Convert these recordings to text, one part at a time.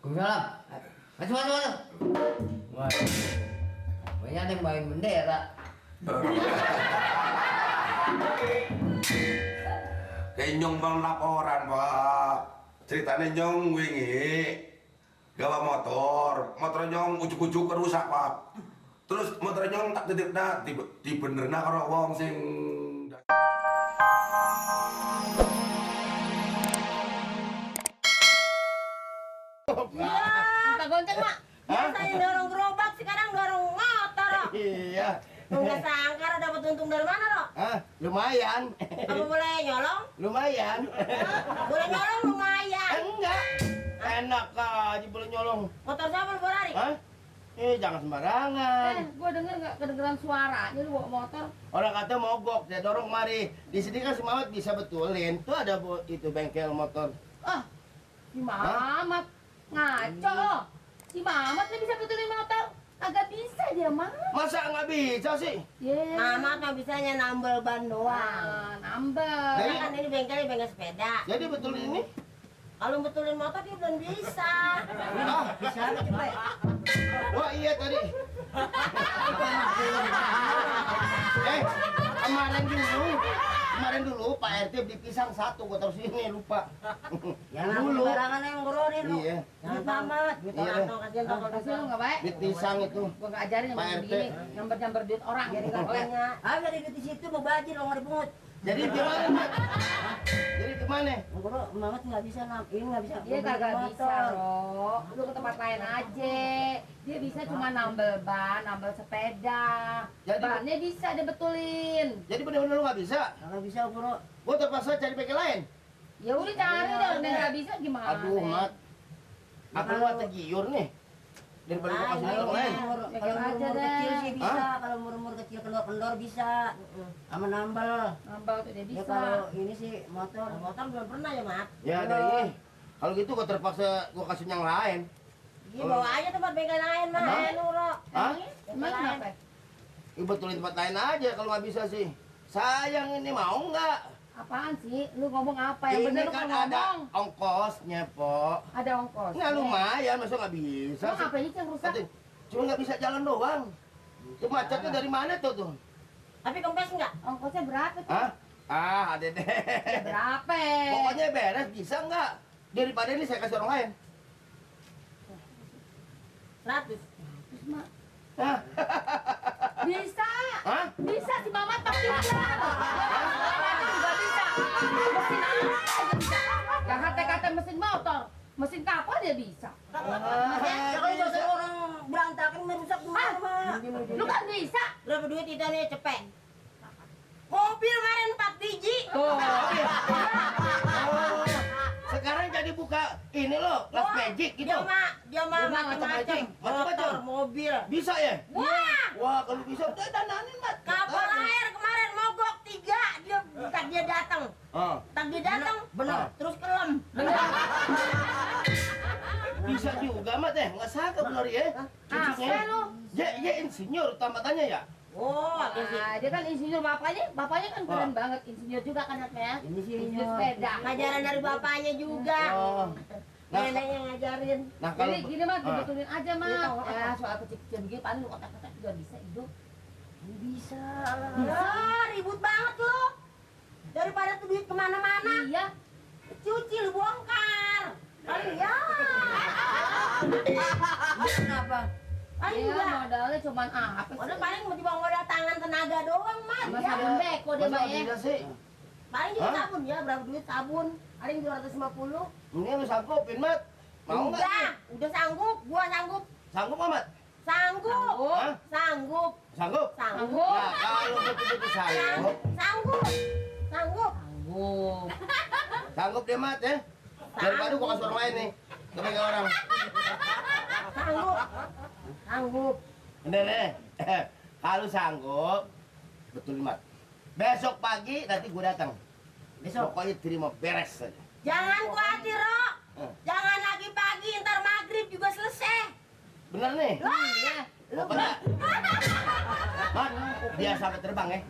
Waalaikumsalam. Masuk. Waduh, banyak yang main bendera. Kayak nyong bang laporan pak. Ceritanya nyong wingi gawa motor nyong ujuk-ujuk rusak pak. Terus motor nyong tak titipna di benerna karo wong sing Minta gonceng, Mak. Biasanya dorong gerobak, sekarang dorong motor, Rok. Iya. Nggak sangka Rok dapat untung dari mana, Rok? Lumayan. Apa boleh nyolong? Lumayan. Boleh nyolong lumayan. Enggak. Enak aja boleh nyolong. Motor siapa lu Borari? Jangan sembarangan. Gua denger nggak kedengeran suaranya lu bawa motor. Orang kata mogok, saya dorong mari. Di sini kan si Mamat bisa betulin. Tuh ada itu bengkel motor. Si Mamat ngaco. Si Mamat nih bisa betulin motor. Agak bisa dia mah. Masa nggak bisa sih? Mamat mah bisanya nambel ban doang. Nambel. Karena kan ini bengkelnya bengkel sepeda. Jadi betulin ini? Kalau betulin motor dia belum bisa. Bisa cepet. Wah iya tadi. Kemarin dulu Pak RT beli pisang satu, gua taruh sini lupa. Jangan sembarangan yang ngororin lu. Iya. Jangan tamat. Duit orang tuh kasihan tuh kalau Kasih lu nggak baik. Beli pisang itu. Gua nggak ajarin yang Pak RT. begini, nyamber duit orang. jadi nggak punya. Dari duit di situ mau bajir lo nggak dipungut. Jadi gimana, Mat? Jadi gimana? Guru, Mamat nggak bisa ini nggak bisa. Dia kagak bisa, Rok. Lu ke tempat lain aja. Dia bisa cuma nambel ban, nambel sepeda. Jadi- Bannya bisa dia betulin. Jadi bener-bener lu nggak bisa? Nggak bisa, Guru. Gua terpaksa cari bengkel lain. Ya udah cari deh, udah nggak bisa gimana? Aduh, Mat. Apa lu mata giur nih? Daripada gua kasih yang lain. Kalau Pegang aja umur deh. kecil sih bisa, kalau umur kecil kendor-kendor bisa. Sama nambel. Nambel tuh dia Ya bisa. kalau ini sih motor belum pernah ya, Mat. Ya dari kalau gitu gua terpaksa gua kasih yang lain. Iya, bawa aja tempat bengkel lain, Mat. Hah? Nuro. Hah? Emang kenapa? Ya betulin tempat lain aja kalau nggak bisa sih. Sayang ini mau nggak? Apaan sih? Lu ngomong apa? Yang bener Ini lu kan kan ada ngomong. ongkosnya, Po. Ada ongkos. Nggak lumayan, masa nggak bisa Emang sih? apa ini yang rusak? Katanya, cuma nggak bisa jalan doang. Itu macetnya dari mana tuh? Tapi kempes enggak? Ongkosnya berapa tuh? Hah? Ada deh. Ya berapa? Pokoknya beres, bisa nggak? Daripada ini saya kasih orang lain. 100. Terus, Mak, Hah? bisa. Hah? Bisa si Mamat pasti bisa. Mamat juga bisa. Mesin apa aja bisa. Yang kata-kata mesin motor, mesin kapal dia bisa. Ya kalau bahasa orang berantakan merusak gimana, Mak? Lu kan bisa. Berapa duit itu nih cepet? Mobil kemarin 4 biji. Tuh. Oh, sekarang jadi buka ini loh, kelas magic gitu. Dia mah Dia mah macam-macam. macam-macam. Motor, mobil. Bisa ya? Wah, Wah, kalau bisa udah dananin, Mat. kapal air kemarin mogok 3. Dia datang. Oh, Tak dia datang, bener. Terus kelem. bisa juga, Mat ya? Nggak sangka benar ya? Apa lu? Ya insinyur tampatannya ya? Oh, Nah, dia kan insinyur bapaknya kan keren banget, insinyur juga kan anaknya. ini sih Insinyur sepeda. ngajaran dari bapaknya juga. Oh. Neneknya ngajarin. Nah, kalau Jadi gini Mat, dibetulin aja Mat. Iya, tahu. Ya soal kecil-kecil begini paling lu kotak-kotak juga bisa hidup. Bisa. Ya, ribut banget lo. Daripada tuh duit kemana-mana, Iya. cuci lu bongkar. Paling ya. Kenapa? Paling Iya, enggak. modalnya cuman apa sih? Udah paling mau dibawa modal tangan tenaga doang, Mas. Sama Ya. sabun beko dia masa Mak ya. bisa sih? Paling juga Hah? sabun ya, berapa duit sabun? Paling 250. Ini lu sanggupin, Mat? Mau nggak? Udah sanggup, gua sanggup. Sanggup, Mat? Sanggup. Hah? Sanggup. Sanggup? Sanggup. Nah, kalau betul-betul sanggup, Sanggup. Sanggup. Sanggup. sanggup deh, Mat ya? Daripada gua kasih orang lain nih, kepegang orang. Sanggup. Sanggup. Bener deh. Kalau sanggup, betul, Mat. Besok pagi nanti gua datang. Besok. Pokoknya terima beres saja. Jangan khawatir, Rok. Eh. Jangan lagi pagi, ntar maghrib juga selesai. Bener nih? Iya. Lu Pokoknya. Mat, dia sampai terbang ya.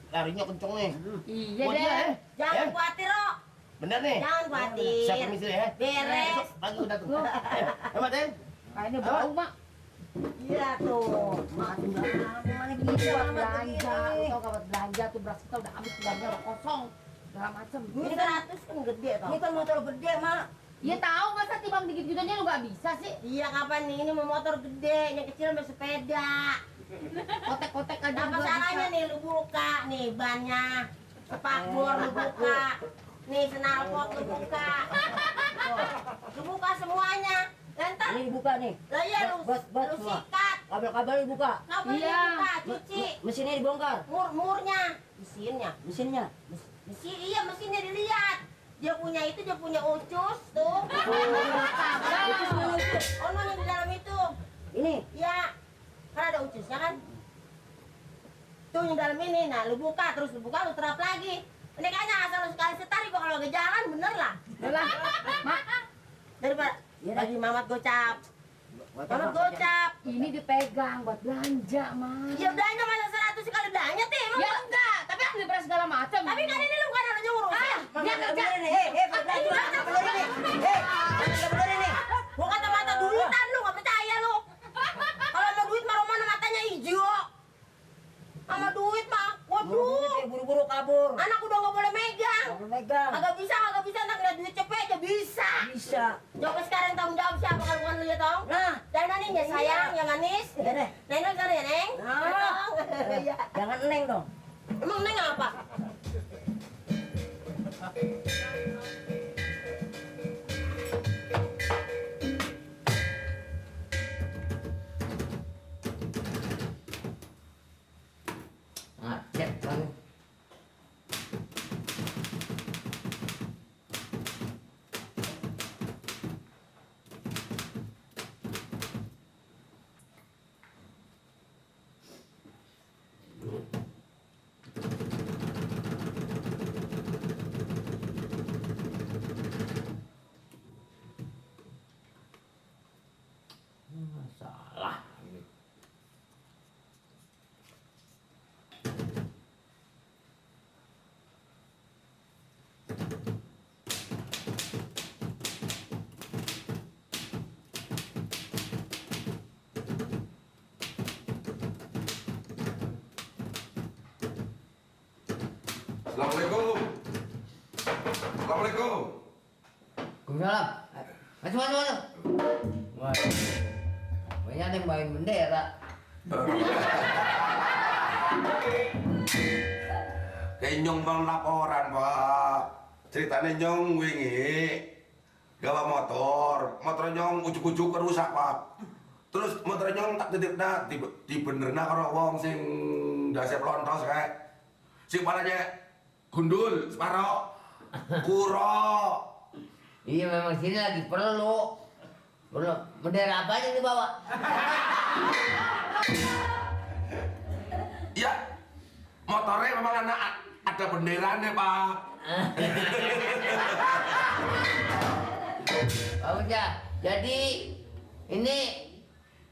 Larinya kenceng nih. Iya Buat deh. dia, ya? Jangan Ya? khawatir, Rok. Bener nih. Jangan khawatir. Saya permisi ya. Beres. Besok pagi udah tuh. Hemat ya. Kayaknya bau, Mak. Iya tuh. Mak tinggal mana bisa Buat amat belanja, begini. tau gak buat belanja tuh beras kita udah habis, belanja udah kosong. Segala macem. Ini 100 kan gede tau. Ini kan motor gede, Mak. Ya tahu masa timbang dikit-dikitnya lu gak bisa sih? Iya kapan nih, ini mau motor gede, yang kecil sama sepeda. Kotek-kotek aja Apa juga salahnya bisa. nih lu buka nih bannya, spakbor lu buka, nih snalpot lu buka, lu buka semuanya. Lantas Ini dibuka nih. lah ya lu, Bat lu semua. sikat, Kabel-kabel dibuka. kabel Iya. dibuka, cuci, Mesinnya dibongkar. murnya, mesinnya, Mesinnya. iya mesinnya dilihat. Dia punya itu, dia punya ucus tuh. Oh no yang di dalam itu, Ini. ya kan ada ucusnya kan. Tuh yang dalam ini, nah lu buka terus lu buka lu terap lagi. Ini kayaknya asal lu sekali setari gua kalau ke jalan bener lah. Udah, Mak. Daripada Iya, bagi Mamat gocap. Mamat gocap. Ini dipegang buat belanja, Mak. Ya belanja masa 100 sekali belanja teh emang. Ya enggak, tapi kan beli beras segala macam. Tapi kan ini lu kan ada nyuruh. Dia kerja. Gua kata mata duitan lu nggak percaya lu. Kalau mau duit mah mana matanya hijau. Sama duit mah, waduh. Buru-buru kabur. Anak udah nggak boleh megang. Kabur megang. Agak bisa, ntar ngeliat duit cepet aja bisa. Bisa. Coba sekarang tanggung jawab siapa kalau bukan lu ya tong? Nah. Dan nih ya sayang, ya manis. Ya deh. Neng sana ya neng. Ah. Iya. Jangan neng dong. Emang neng apa? Macet kan. Salah. Assalamualaikum. Assalamualaikum. Waalaikumsalam. Masuk. Wah. Banyak ada yang main bendera. Kayak nyong bang laporan pak. Ceritanya nyong wingi gawa motor nyong ujuk-ujuk rusak pak. Terus motor nyong tak titip dah di benerna karo wong sing dasep lontos kayak sing palanya gundul separo kuro. Iya memang sini lagi perlu. Bendera apa aja dibawa? Ya motornya memang ada benderanya pak. Bagus ya. Jadi ini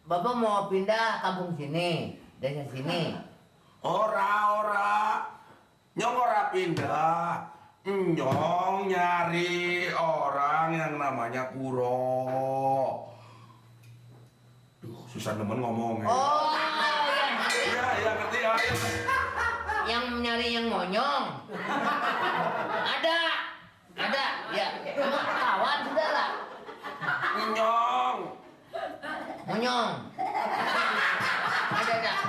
Bapak mau pindah kampung sini, desa sini. Ora nyong ora pindah. Nyong nyari orang yang namanya Kuro. Duh, susah nemen ngomongnya. Oh, Iya, ngerti ya. yang nyari yang monyong. Ada, ya. Emang kawan saudara. Nyong. Monyong.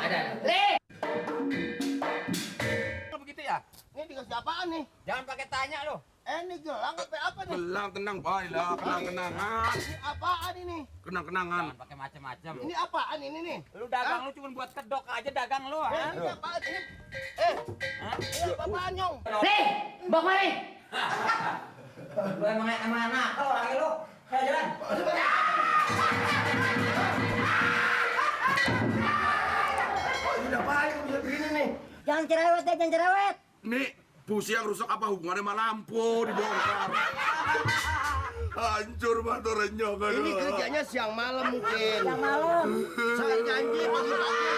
Ada. Le. Begitu ya? Ini dikasih apaan nih? Jangan pakai tanya lo. Ini gelang apa nih? Gelang tenang, baiklah, kenang-kenangan. Ini apaan ini? Kenang-kenangan. Pakai macam-macam. Ini apaan ini nih? Lu dagang lu cuma buat kedok aja dagang lu, ha? Ini apaan ini? Ini apaan nyong? Le, bawa mari. Lu emang anak kalau lagi lu. Saya jalan. Ini apaan kok bisa begini nih? Jangan cerewet deh, jangan cerewet. Nih, busi yang rusak apa hubungannya sama lampu dibongkar. Hancur motornya nyong. aduh. Ini kerjanya siang malam mungkin. Yang malam. Saya janji pagi-pagi.